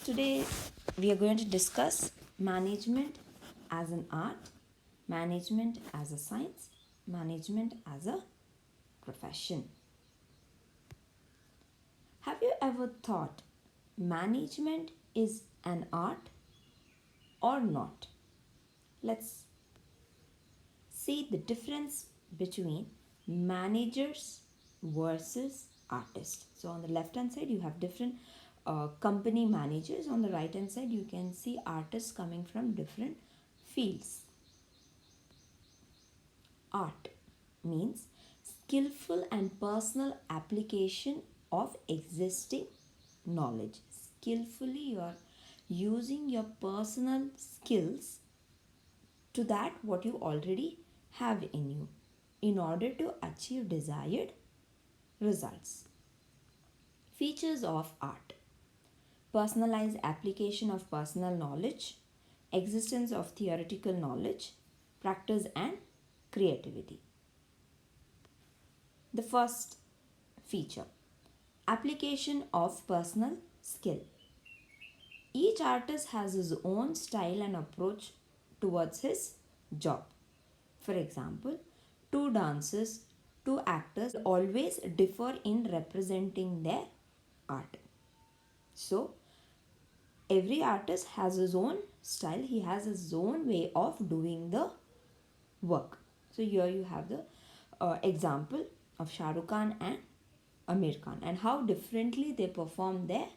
Today we are going to discuss management as an art, management as a science, management as a profession. Have you ever thought management is an art or not? Let's see the difference between managers versus artists. So on the left hand side you have different company managers. On the right hand side you can see artists coming from different fields. Art means skillful and personal application of existing knowledge. Skillfully you are using your personal skills to that what you already have in you in order to achieve desired results. Features of art: personalized application of personal knowledge, existence of theoretical knowledge, practice, and creativity. The first feature: application of personal skill. Each artist has his own style and approach towards his job. For example, two dancers, two actors always differ in representing their art. So, every artist has his own style, he has his own way of doing the work. So, here you have the example of Shah Rukh Khan and Amir Khan and how differently they perform their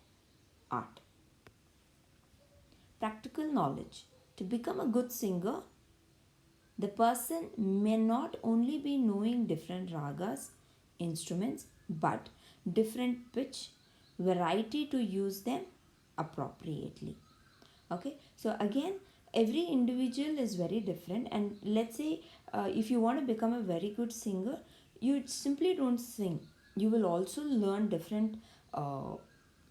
art. Practical knowledge. To become a good singer, the person may not only be knowing different ragas, instruments, but different pitch, variety to use them appropriately. Okay, so again, every individual is very different, and let's say if you want to become a very good singer, you simply don't sing. You will also learn different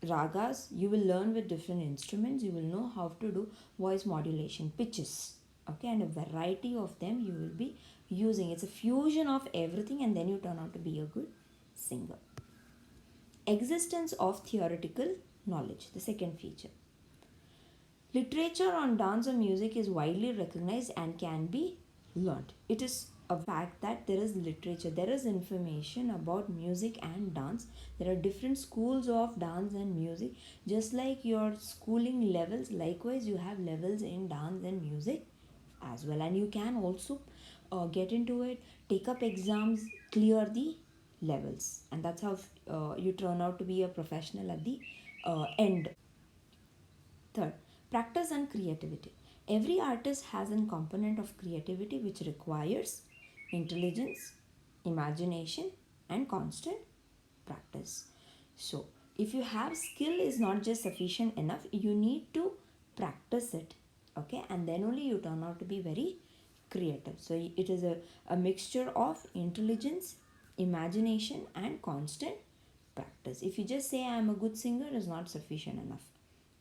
ragas, you will learn with different instruments, you will know how to do voice modulation, pitches, okay, and a variety of them you will be using. It's a fusion of everything, and then you turn out to be a good singer. Existence of theoretical knowledge, the second feature. Literature on dance or music is widely recognized and can be learned. It is a fact that there is literature, there is information about music and dance. There are different schools of dance and music. Just like your schooling levels, likewise, you have levels in dance and music as well. And you can also get into it, take up exams, clear the levels. And that's how you turn out to be a professional at the end. Third, practice and creativity. Every artist has a component of creativity which requires intelligence, imagination, and constant practice. So, if you have skill is not just sufficient enough, you need to practice it, okay, and then only you turn out to be very creative. So, it is a mixture of intelligence, imagination, and constant practice. If you just say I am a good singer is not sufficient enough,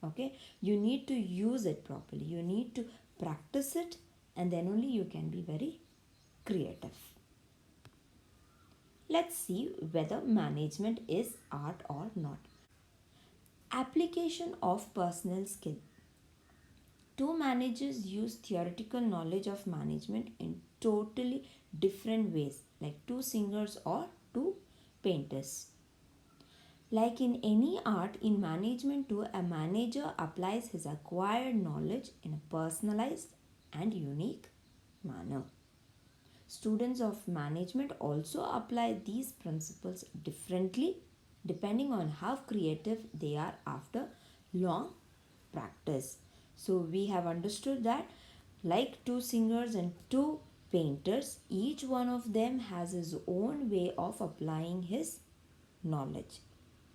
okay, you need to use it properly, you need to practice it, and then only you can be very creative. Let's see whether management is art or not. Application of personal skill. Two managers use theoretical knowledge of management in totally different ways, like two singers or two painters. Like in any art, in management too, a manager applies his acquired knowledge in a personalized and unique manner. Students of management also apply these principles differently depending on how creative they are after long practice. So we have understood that like two singers and two painters, each one of them has his own way of applying his knowledge.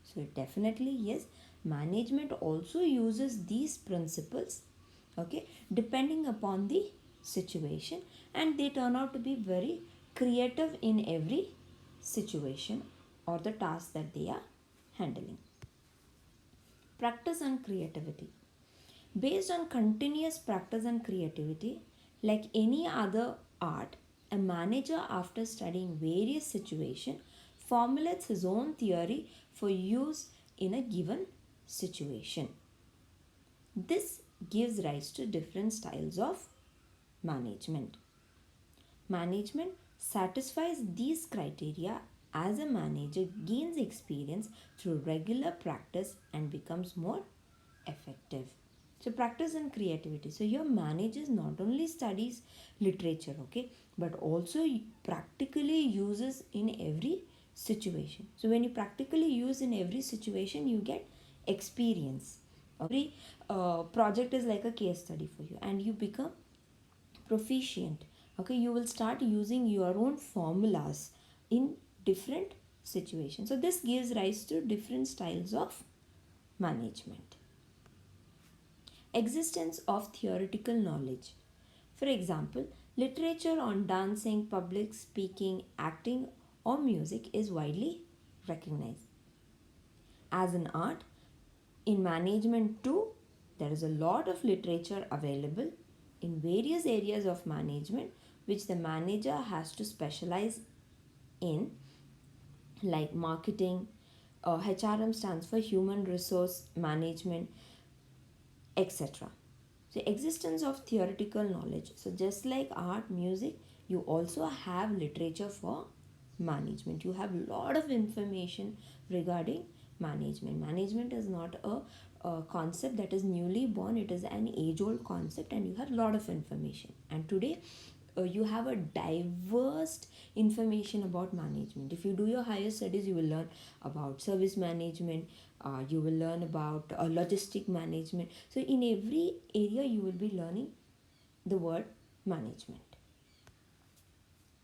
So definitely yes, management also uses these principles, okay, depending upon the situation, and they turn out to be very creative in every situation or the task that they are handling. Practice and creativity. Based on continuous practice and creativity, like any other art, a manager, after studying various situations, formulates his own theory for use in a given situation. This gives rise to different styles of management. Management satisfies these criteria as a manager gains experience through regular practice and becomes more effective. So practice and creativity. So your manager not only studies literature, okay, but also practically uses in every situation. So when you practically use in every situation, you get experience. Every project is like a case study for you, and you become proficient. Okay, you will start using your own formulas in different situations. So this gives rise to different styles of management. Existence of theoretical knowledge. For example, literature on dancing, public speaking, acting, or music is widely recognized. As an art, in management too, there is a lot of literature available in various areas of management which the manager has to specialize in, like marketing. HRM stands for human resource management, etc. So existence of theoretical knowledge. So just like art, music, you also have literature for management. You have a lot of information regarding management. Management is not a concept that is newly born. It is an age old concept, and you have a lot of information. And today you have a diverse information about management. If you do your higher studies, you will learn about service management, you will learn about logistic management. So in every area you will be learning the word management.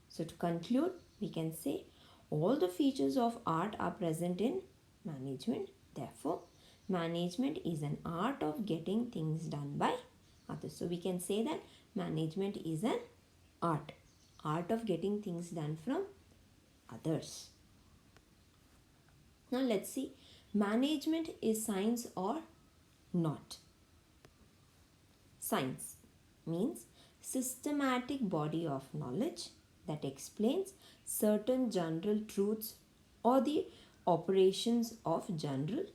So to conclude, we can say all the features of art are present in management. Therefore, management is an art of getting things done by others. So we can say that management is an art of getting things done from others. Now let's see, management is science or not. Science means systematic body of knowledge that explains certain general truths or the operations of general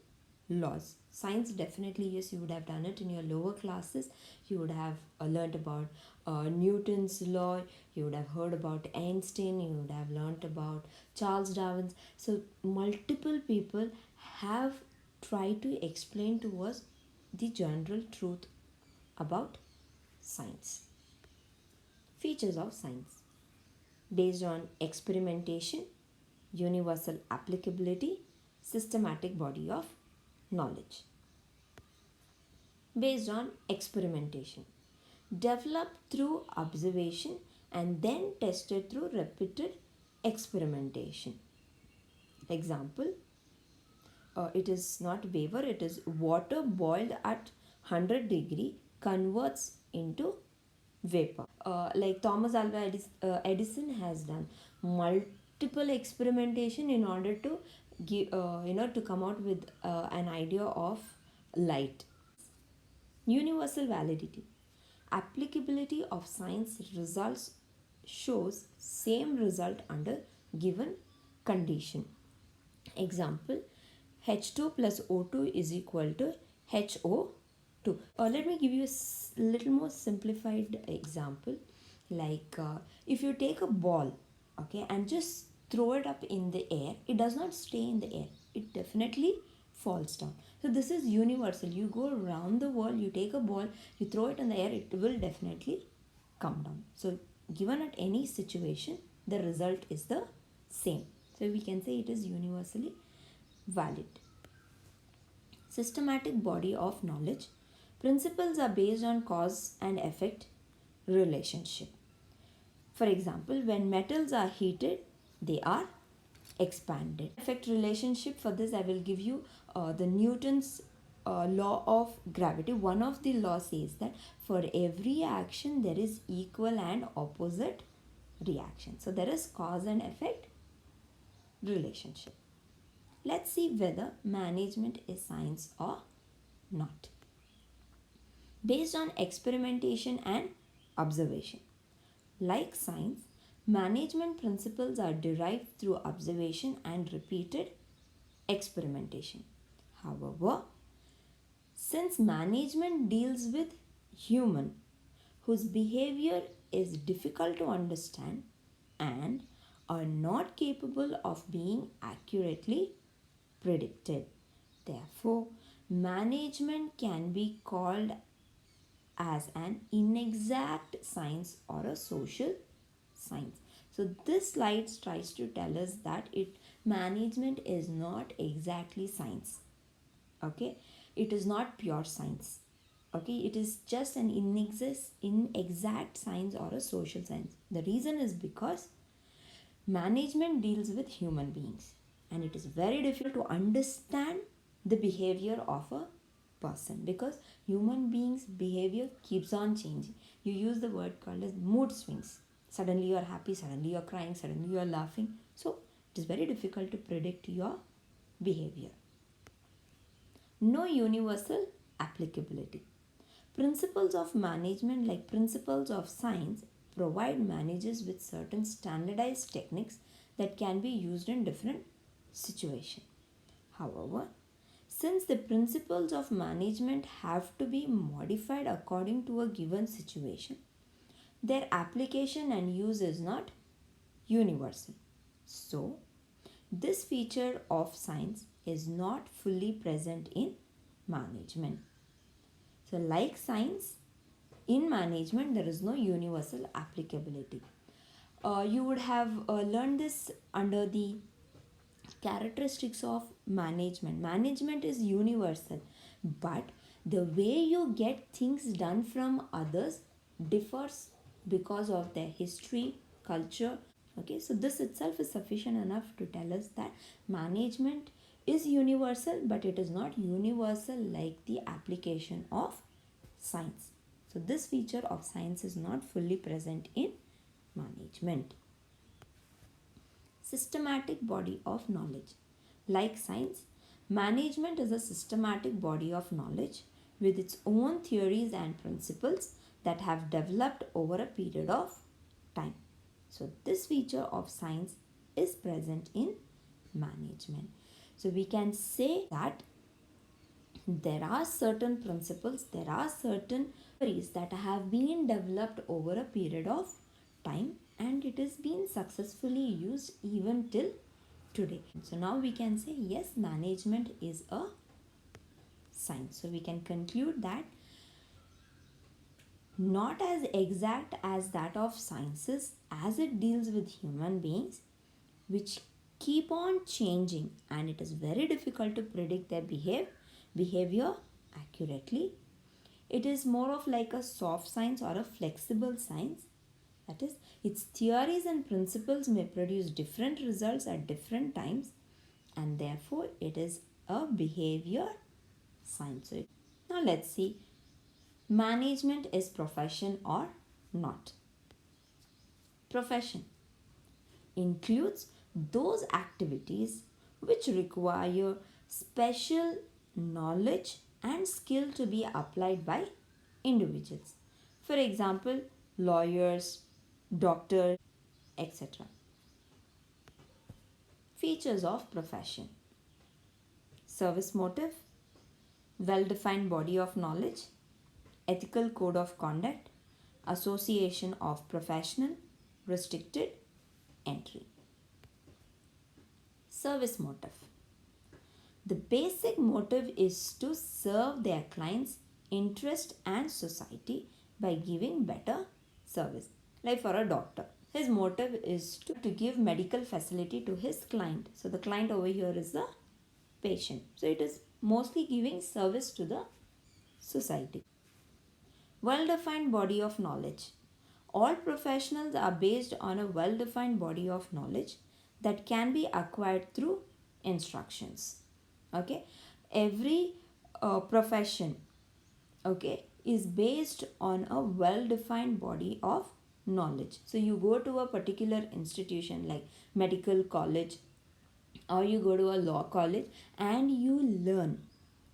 laws. Science, definitely, yes, you would have done it in your lower classes. You would have learned about Newton's law, you would have heard about Einstein, you would have learned about Charles Darwin. So multiple people have tried to explain to us the general truth about science. Features of science: based on experimentation, universal applicability, systematic body of knowledge. Based on experimentation, developed through observation and then tested through repeated experimentation. Example, it is not vapor, it is water boiled at 100 degree converts into vapor. Like Thomas Alva Edison has done multiple experimentation in order to give, to come out with an idea of light. Universal validity. Applicability of science results shows same result under given condition. Example, H2 plus O2 is equal to HO2. Let me give you a little more simplified example. Like if you take a ball, okay, and just throw it up in the air, it does not stay in the air. It definitely falls down. So this is universal. You go around the world, you take a ball, you throw it in the air, it will definitely come down. So given at any situation, the result is the same. So we can say it is universally valid. Systematic body of knowledge. Principles are based on cause and effect relationship. For example, when metals are heated, they are expanded. Effect relationship, for this I will give you the Newton's law of gravity. One of the laws says that for every action there is equal and opposite reaction. So there is cause and effect relationship. Let's see whether management is science or not. Based on experimentation and observation. Like science, management principles are derived through observation and repeated experimentation. However, Since management deals with human whose behavior is difficult to understand and are not capable of being accurately predicted. Therefore, management can be called as an inexact science or a social science. So this slide tries to tell us that it management is not exactly science. Okay, it is not pure science. Okay, it is just an inexact science or a social science. The reason is because management deals with human beings and it is very difficult to understand the behavior of a person because human beings behavior keeps on changing. You use the word called as mood swings. Suddenly you are happy, suddenly you are crying, suddenly you are laughing. So it is very difficult to predict your behavior. No universal applicability. Principles of management, like principles of science, provide managers with certain standardized techniques that can be used in different situations. However, since the principles of management have to be modified according to a given situation, their application and use is not universal. So, this feature of science is not fully present in management. So, like science, in management, there is no universal applicability. You would have learned this under the characteristics of management. Management is universal, but the way you get things done from others differs because of their history, culture. Okay, so this itself is sufficient enough to tell us that management is universal, but it is not universal like the application of science. So this feature of science is not fully present in management. Systematic body of knowledge. Like science, management is a systematic body of knowledge with its own theories and principles that have developed over a period of time. So this feature of science is present in management. So we can say that there are certain principles, there are certain theories that have been developed over a period of time and it is being successfully used even till today. So now we can say yes, management is a science. So we can conclude that not as exact as that of sciences as it deals with human beings which keep on changing and it is very difficult to predict their behavior accurately. It is more of like a soft science or a flexible science. That is, its theories and principles may produce different results at different times and therefore it is a behavior science. So now let's see, management is profession or not. Profession includes those activities which require special knowledge and skill to be applied by individuals. For example, lawyers, doctors, etc. Features of profession: service motive, well defined body of knowledge, ethical code of conduct, association of professional, restricted entry. Service motive: the basic motive is to serve their clients' interest and society by giving better service. Like for a doctor, his motive is to give medical facility to his client. So the client over here is the patient. So it is mostly giving service to the society. Well defined body of knowledge. All professionals are based on a well defined body of knowledge that can be acquired through instructions. Okay, every profession, okay, is based on a well defined body of knowledge. So you go to a particular institution like medical college or you go to a law college and you learn.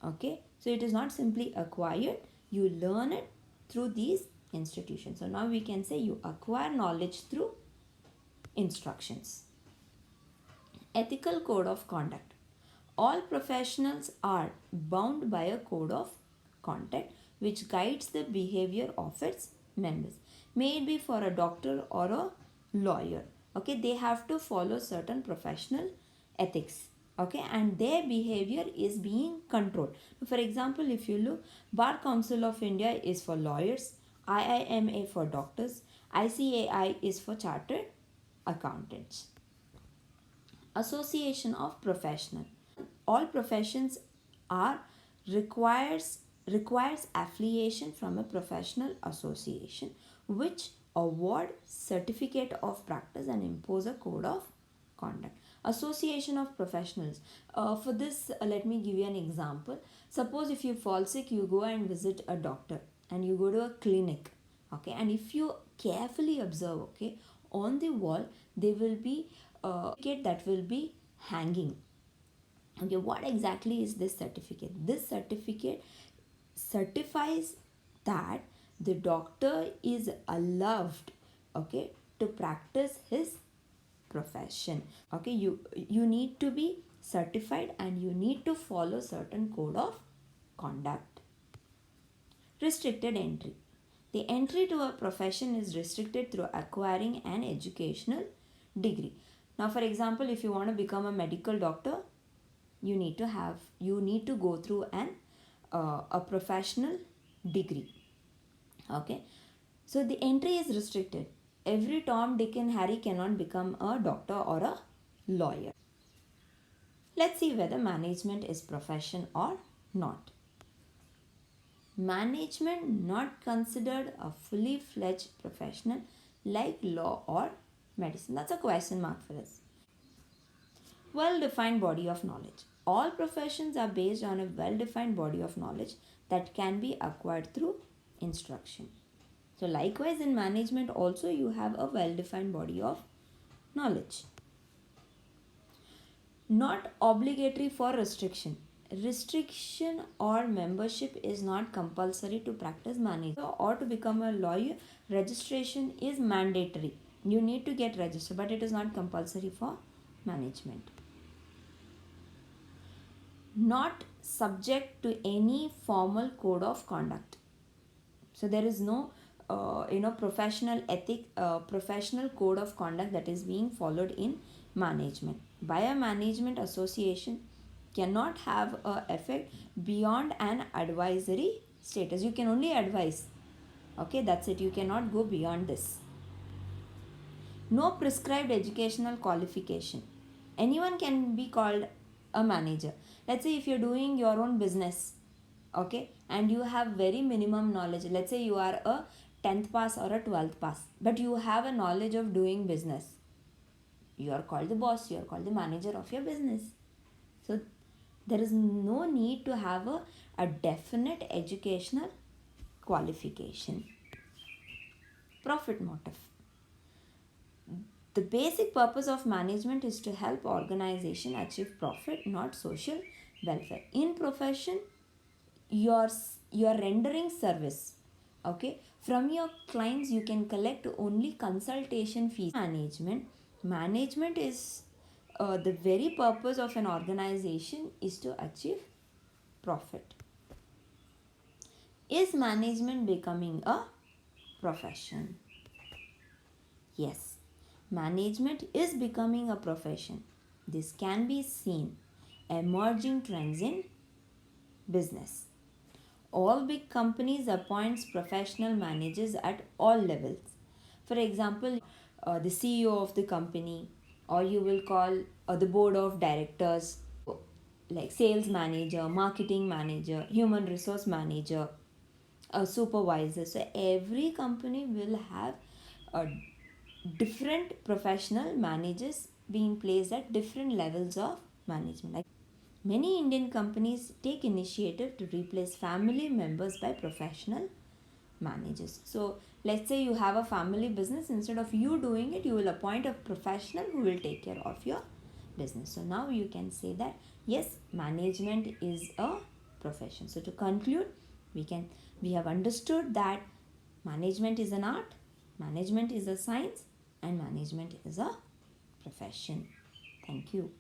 Okay, so it is not simply acquired, you learn it through these institutions. So now we can say you acquire knowledge through instructions. Ethical code of conduct. All professionals are bound by a code of conduct which guides the behavior of its members. May it be for a doctor or a lawyer. Okay, they have to follow certain professional ethics. Okay, and their behavior is being controlled. For example, if you look, Bar Council of India is for lawyers, IIMA for doctors, ICAI is for chartered accountants. Association of professional. All professions are requires affiliation from a professional association which award certificate of practice and impose a code of conduct. Association of professionals. For this, let me give you an example. Suppose if you fall sick, you go and visit a doctor and you go to a clinic. Okay, and if you carefully observe, okay, on the wall there will be a certificate that will be hanging. Okay, what exactly is this certificate? This certificate certifies that the doctor is allowed, okay, to practice his profession. Okay, you need to be certified and you need to follow certain code of conduct. Restricted entry. The entry to a profession is restricted through acquiring an educational degree. Now, for example, if you want to become a medical doctor, you need to go through a professional degree. Okay, so the entry is restricted. Every Tom, Dick and Harry cannot become a doctor or a lawyer. Let's see whether management is profession or not. Management not considered a fully fledged professional like law or medicine. That's a question mark for us. Well defined body of knowledge. All professions are based on a well defined body of knowledge that can be acquired through instruction. So, likewise, in management, also you have a well defined body of knowledge. Not obligatory for restriction. Restriction or membership is not compulsory to practice management or to become a lawyer. Registration is mandatory. You need to get registered, but it is not compulsory for management. Not subject to any formal code of conduct. So there is no professional code of conduct that is being followed in management. By a management association cannot have a effect beyond an advisory status. You can only advise. Okay, that's it. You cannot go beyond this. No prescribed educational qualification. Anyone can be called a manager. Let's say if you're doing your own business, okay, and you have very minimum knowledge. Let's say you are a 10th pass or a 12th pass, but you have a knowledge of doing business. You are called the boss, you are called the manager of your business. So there is no need to have a definite educational qualification. Profit motive. The basic purpose of management is to help organization achieve profit, not social welfare. In profession, you're rendering service. Okay, from your clients you can collect only consultation fees. Management is the very purpose of an organization is to achieve profit. Is management becoming a profession? Yes, management is becoming a profession. This can be seen emerging trends in business. All big companies appoints professional managers at all levels. For example, the CEO of the company, or you will call the board of directors, like sales manager, marketing manager, human resource manager, a supervisor. So every company will have a different professional managers being placed at different levels of management. Like many Indian companies take initiative to replace family members by professional managers. So let's say you have a family business, instead of you doing it, you will appoint a professional who will take care of your business. So now you can say that yes, management is a profession. So to conclude, we have understood that management is an art, management is a science, and management is a profession. Thank you.